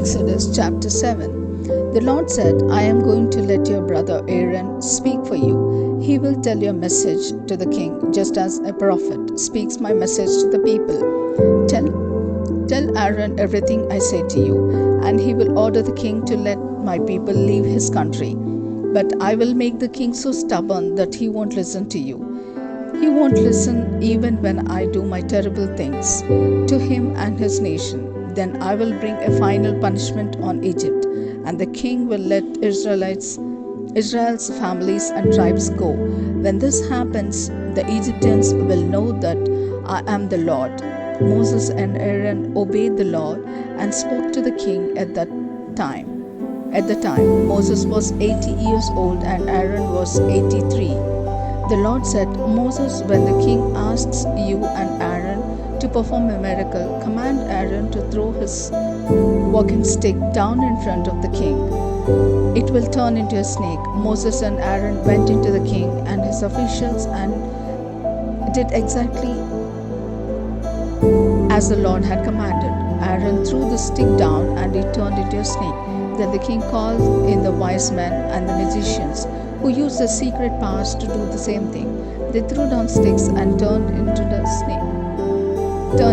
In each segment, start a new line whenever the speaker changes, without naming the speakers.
Exodus chapter 7. The Lord said, I am going to let your brother Aaron speak for you. He will tell your message to the king, just as a prophet speaks my message to the people. Tell Aaron everything I say to you, and he will order the king to let my people leave his country. But I will make the king so stubborn that he won't listen to you. He won't listen even when I do my terrible things to him and his nation. Then I will bring a final punishment on Egypt, and the king will let Israel's families and tribes go. When this happens, the Egyptians will know that I am the Lord. Moses and Aaron obeyed the Lord and spoke to the king at the time, Moses was 80 years old and Aaron was 83. The Lord said, Moses, when the king asks you and Aaron to perform a miracle, command Aaron to throw his walking stick down in front of the king. It will turn into a snake. Moses and Aaron went into the king and his officials and did exactly as the Lord had commanded. Aaron threw the stick down and it turned into a snake. Then the king called in the wise men and the magicians who used their secret powers to do the same thing. They threw down sticks and turned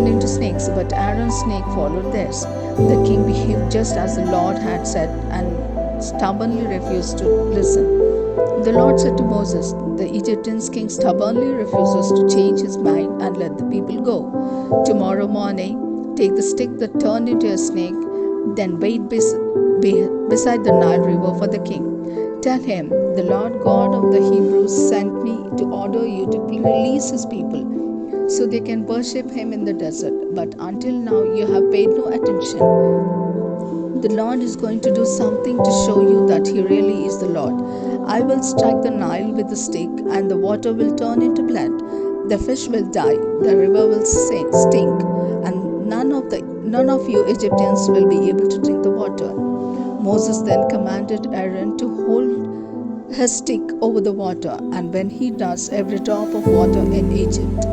into snakes, but Aaron's snake followed theirs. The king behaved just as the Lord had said and stubbornly refused to listen. The Lord said to Moses, the Egyptian king stubbornly refuses to change his mind and let the people go. Tomorrow morning, take the stick that turned into a snake, then wait beside the Nile River for the king. Tell him, the Lord God of the Hebrews sent me to order you to release his people so they can worship him in the desert. But until now you have paid no attention. The Lord is going to do something to show you that he really is the Lord. I will strike the Nile with the stick and the water will turn into blood. The fish will die, the river will stink, and none of you Egyptians will be able to drink the water. Moses then commanded Aaron to hold his stick over the water, and when he does, every drop of water in Egypt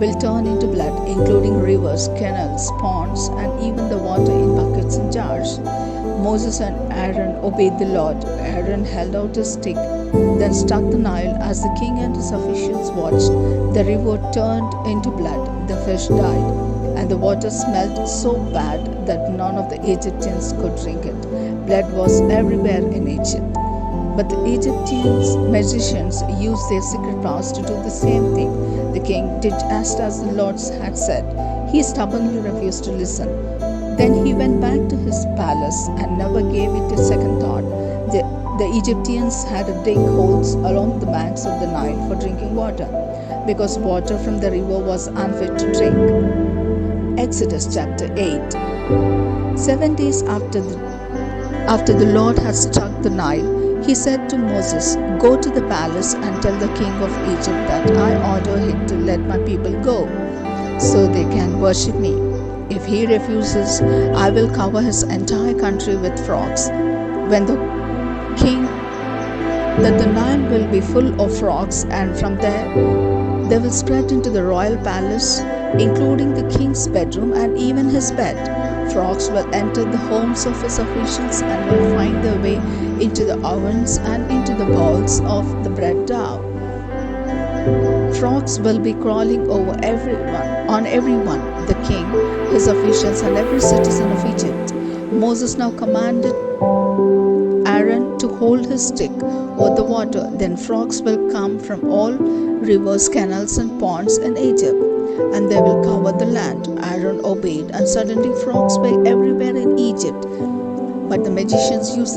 will turn into blood, including rivers, canals, ponds, and even the water in buckets and jars. Moses and Aaron obeyed the Lord. Aaron held out his stick, then struck the Nile. As the king and his officials watched, the river turned into blood, the fish died, and the water smelled so bad that none of the Egyptians could drink it. Blood was everywhere in Egypt. But the Egyptians' magicians used their secret powers to do the same thing. The king did just as the Lord had said. He stubbornly refused to listen. Then he went back to his palace and never gave it a second thought. The Egyptians had to dig holes along the banks of the Nile for drinking water, because water from the river was unfit to drink. Exodus chapter 8. 7 days after the Lord had struck the Nile, he said to Moses, go to the palace and tell the king of Egypt that I order him to let my people go, so they can worship me. If he refuses, I will cover his entire country with frogs. When the Nile will be full of frogs, and from there they will spread into the royal palace, including the king's bedroom and even his bed. Frogs will enter the homes of his officials and will find their way into the ovens and into the bowls of the bread dough. Frogs will be crawling on everyone, the king, his officials, and every citizen of Egypt. Moses now commanded Aaron to hold his stick over the water. Then frogs will come from all rivers, canals, and ponds in Egypt, and they will cover the land. Aaron obeyed, and suddenly frogs were everywhere in Egypt. But the magicians used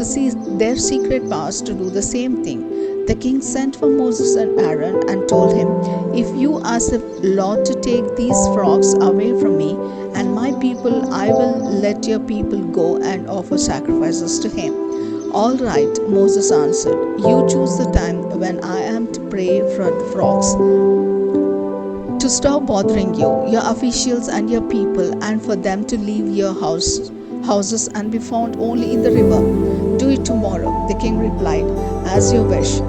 their secret powers to do the same thing. The king sent for Moses and Aaron and told him, if you ask the Lord to take these frogs away from me and my people, I will let your people go and offer sacrifices to him. All right, Moses answered, you choose the time when I am to pray for the frogs to stop bothering you, your officials and your people, and for them to leave your houses and be found only in the river. Do it tomorrow, the king replied, as you wish.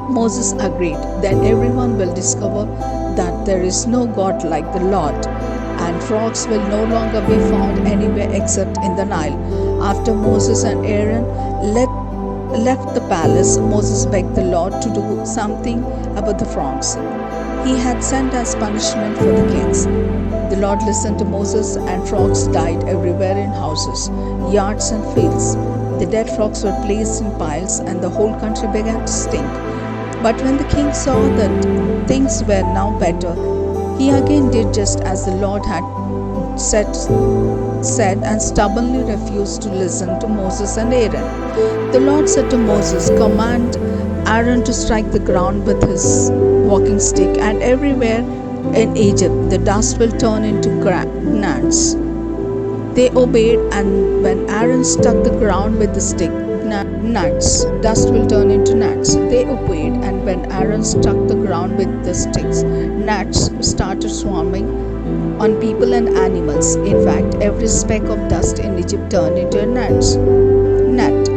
Moses agreed. Then everyone will discover that there is no God like the Lord, and frogs will no longer be found anywhere except in the Nile. After Moses and Aaron left the palace, Moses begged the Lord to do something about the frogs he had sent as punishment for the kings. The Lord listened to Moses, and frogs died everywhere in houses, yards, and fields. The dead frogs were placed in piles, and the whole country began to stink. But when the king saw that things were now better, he again did just as the Lord had said and stubbornly refused to listen to Moses and Aaron. The Lord said to Moses, "Command Aaron to strike the ground with his walking stick, and everywhere in Egypt the dust will turn into gnats." They obeyed, and when Aaron struck the ground with the stick, dust will turn into gnats. They obeyed, and when Aaron struck the ground with the sticks, gnats started swarming on people and animals. In fact, every speck of dust in Egypt turned into a gnat.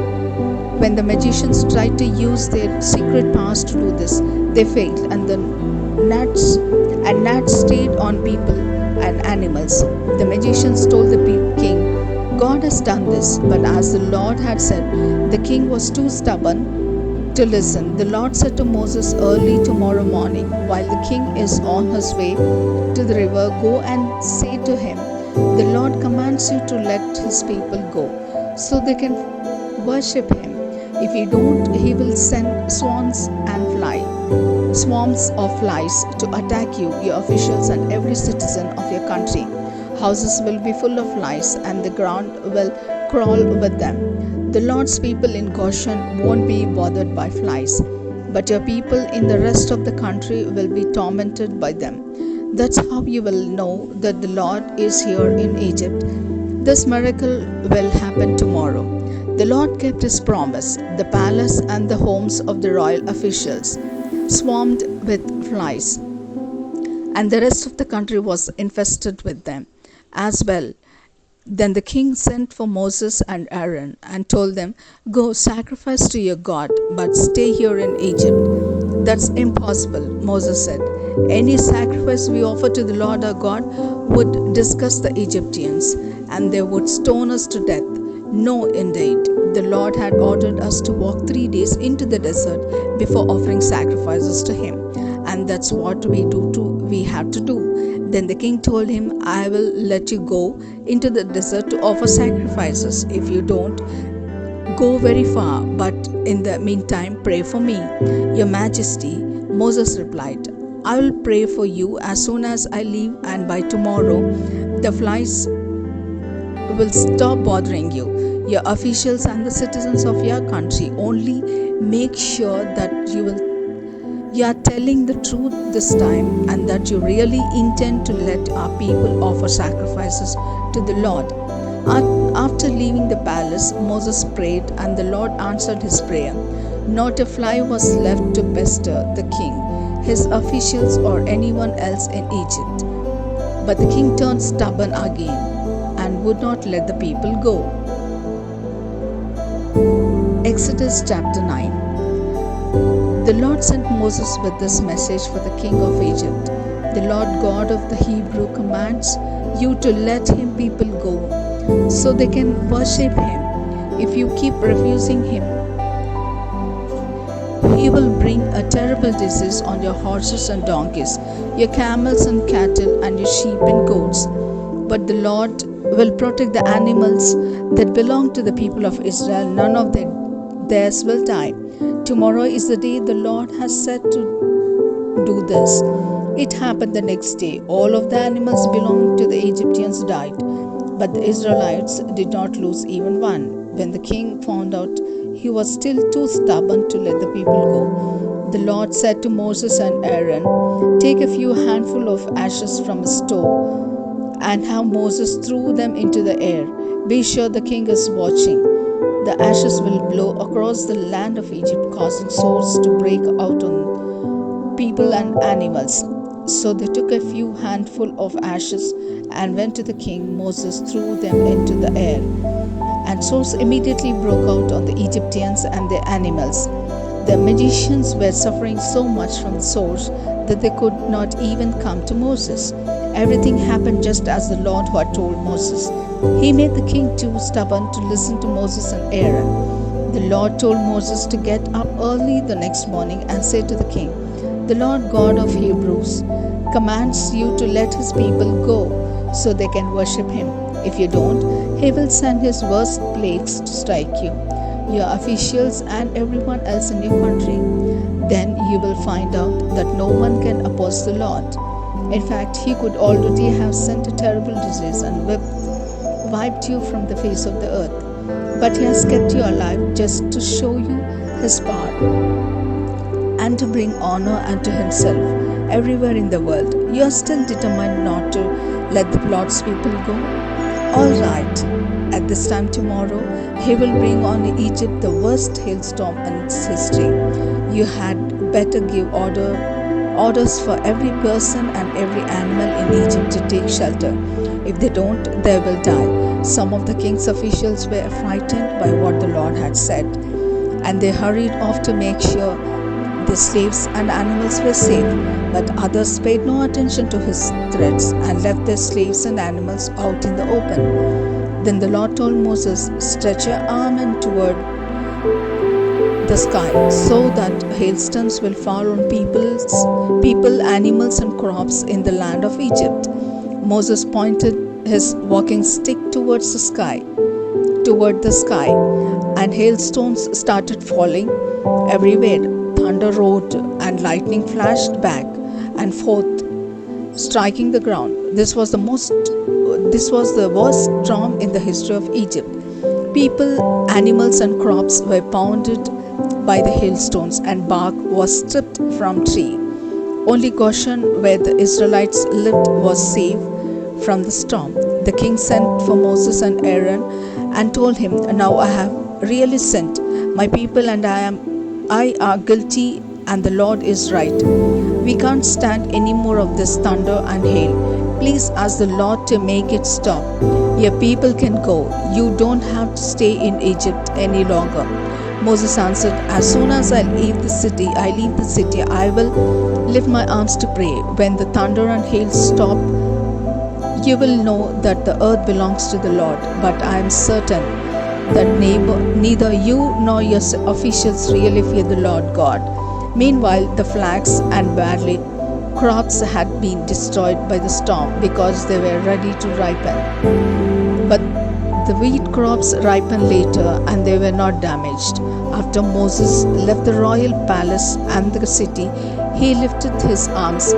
When the magicians tried to use their secret powers to do this, they failed, and gnats stayed on people and animals. The magicians told the king, "God has done this." But as the Lord had said, the king was too stubborn to listen. The Lord said to Moses, "Early tomorrow morning, while the king is on his way to the river, go and say to him, 'The Lord commands you to let his people go, so they can worship him. If you don't, he will send swarms of flies to attack you, your officials, and every citizen of your country. Houses will be full of flies, and the ground will crawl with them. The Lord's people in Goshen won't be bothered by flies, but your people in the rest of the country will be tormented by them. That's how you will know that the Lord is here in Egypt. This miracle will happen tomorrow." The Lord kept his promise. The palace and the homes of the royal officials swarmed with flies, and the rest of the country was infested with them as well. Then the king sent for Moses and Aaron and told them, "Go sacrifice to your God, but stay here in Egypt." "That's impossible," Moses said. "Any sacrifice we offer to the Lord our God would disgust the Egyptians, and they would stone us to death." "No, indeed. The Lord had ordered us to walk 3 days into the desert before offering sacrifices to him, and that's what we have to do." Then the king told him, "I will let you go into the desert to offer sacrifices if you don't go very far, but in the meantime pray for me." "Your Majesty," Moses replied, "I will pray for you as soon as I leave, and by tomorrow the flies will stop bothering you, your officials, and the citizens of your country. Only make sure that you are telling the truth this time, and that you really intend to let our people offer sacrifices to the Lord." After leaving the palace, Moses prayed, and the Lord answered his prayer. Not a fly was left to pester the king, his officials, or anyone else in Egypt. But the king turned stubborn again and would not let the people go. Exodus chapter 9. The Lord sent Moses with this message for the king of Egypt. "The Lord God of the Hebrew commands you to let him people go, so they can worship him. If you keep refusing him, he will bring a terrible disease on your horses and donkeys, your camels and cattle, and your sheep and goats. But the Lord will protect the animals that belong to the people of Israel. None of theirs will die. Tomorrow is the day the Lord has said to do this." It happened the next day. All of the animals belonging to the Egyptians died, but the Israelites did not lose even one. When the king found out he was still too stubborn to let the people go, the Lord said to Moses and Aaron, "Take a few handfuls of ashes from a stove and have Moses throw them into the air. Be sure the king is watching. The ashes will blow across the land of Egypt, causing sores to break out on people and animals." So they took a few handfuls of ashes and went to the king. Moses threw them into the air, and sores immediately broke out on the Egyptians and their animals. The magicians were suffering so much from sores that they could not even come to Moses. Everything happened just as the Lord had told Moses. He made the king too stubborn to listen to Moses and Aaron. The Lord told Moses to get up early the next morning and say to the king, "The Lord God of Hebrews commands you to let his people go so they can worship him. If you don't, he will send his worst plagues to strike you, your officials, and everyone else in your country. Then you will find out that no one can oppose the Lord. In fact, he could already have sent a terrible disease and wiped you from the face of the earth. But he has kept you alive just to show you his power and to bring honor unto himself everywhere in the world. You are still determined not to let the Lord's people go? All right. At this time tomorrow, he will bring on Egypt the worst hailstorm in its history. You had better give orders for every person and every animal in Egypt to take shelter. If they don't, they will die." Some of the king's officials were frightened by what the Lord had said, and they hurried off to make sure the slaves and animals were safe. But others paid no attention to his threats and left their slaves and animals out in the open. Then the Lord told Moses, "Stretch your arm in toward the sky so that hailstones will fall on people, animals, and crops in the land of Egypt." Moses pointed his walking stick toward the sky, and hailstones started falling everywhere. Thunder roared and lightning flashed back and forth, striking the ground. This was the worst storm in the history of Egypt. People, animals, and crops were pounded by the hailstones, and bark was stripped from tree. Only Goshen, where the Israelites lived, was safe from the storm. The king sent for Moses and Aaron and told him, "Now I have really sinned. My people and I are guilty, and the Lord is right. We can't stand any more of this thunder and hail. Please ask the Lord to make it stop. Your people can go. You don't have to stay in Egypt any longer." Moses answered, "As soon as I leave the city, I will lift my arms to pray. When the thunder and hail stop, you will know that the earth belongs to the Lord. But I am certain that neither you nor your officials really fear the Lord God." Meanwhile, the flax and barley crops had been destroyed by the storm because they were ready to ripen. But the wheat crops ripened later, and they were not damaged. After Moses left the royal palace and the city, he lifted his arms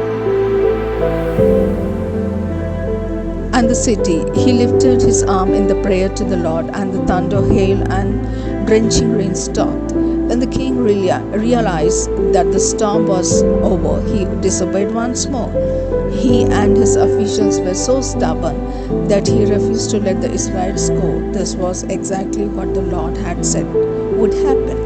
He lifted his arm in the prayer to the Lord, and the thunder, hail, and drenching rain stopped. When the king realized that the storm was over, he disobeyed once more. He and his officials were so stubborn that he refused to let the Israelites go. This was exactly what the Lord had said would happen.